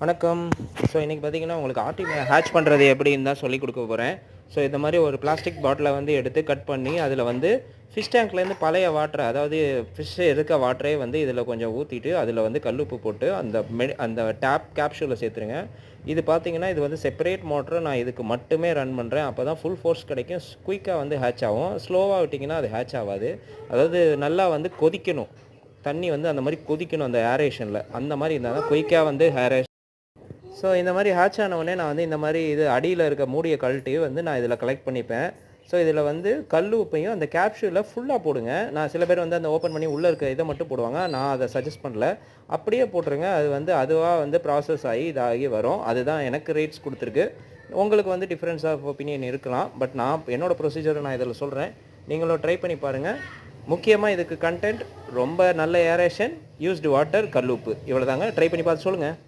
வணக்கம். ஸோ இன்றைக்கி பார்த்தீங்கன்னா உங்களுக்கு ஆர்டி ஹேட்ச் பண்ணுறது எப்படின்னு தான் சொல்லிக் கொடுக்க போகிறேன். ஸோ இந்த மாதிரி ஒரு பிளாஸ்டிக் பாட்டிலை வந்து எடுத்து கட் பண்ணி அதில் வந்து ஃபிஷ் டேங்க்லேருந்து பழைய வாட்டரை, அதாவது ஃபிஷ் இருக்க வாட்டரே வந்து இதில் கொஞ்சம் ஊற்றிட்டு அதில் வந்து கல்லுப்பு போட்டு அந்த டேப் கேப்சூலில் சேர்த்துருங்க. இது பார்த்தீங்கன்னா இது வந்து செப்பரேட் மோட்டரை நான் இதுக்கு மட்டுமே ரன் பண்ணுறேன். அப்போ தான் ஃபுல் ஃபோர்ஸ் கிடைக்கும், குயிக்காக வந்து ஹேட்ச் ஆகும். ஸ்லோவாக விட்டிங்கன்னா அது ஹேட்ச் ஆகாது. அதாவது நல்லா வந்து கொதிக்கணும், தண்ணி வந்து அந்த மாதிரி கொதிக்கணும் அந்த ஏரேஷனில். அந்த மாதிரி இருந்தால் தான் குயிக்காக வந்து ஸோ இந்த மாதிரி ஹேட்ச் ஆனவுடனே நான் வந்து இந்த மாதிரி இது அடியில் இருக்க மூடியை கழட்டி வந்து நான் இதில் கலெக்ட் பண்ணிப்பேன். ஸோ இதில் வந்து கல் உப்பையும் அந்த கேப்சூலில் ஃபுல்லாக போடுங்க. நான் சில பேர் வந்து அந்த ஓப்பன் பண்ணி உள்ளே இருக்க இதை மட்டும் போடுவாங்க. நான் அதை சஜஸ்ட் பண்ணல. அப்படியே போட்டுருங்க. அது வந்து அதுவாக வந்து ப்ராசஸ் ஆகி இதாகி வரும். அதுதான் எனக்கு ரேட்ஸ் கொடுத்துருக்கு. உங்களுக்கு வந்து டிஃப்ரென்ஸ் ஆஃப் ஒப்பீனியன் இருக்கலாம். பட் நான் என்னோடய ப்ரொசீஜரை நான் இதில் சொல்கிறேன். நீங்களும் ட்ரை பண்ணி பாருங்கள். முக்கியமாக இதுக்கு கண்டென்ட் ரொம்ப நல்ல ஏரேஷன், யூஸ்டு வாட்டர், கல் உப்பு, இவ்வளோ தாங்க. ட்ரை பண்ணி பார்த்து சொல்லுங்கள்.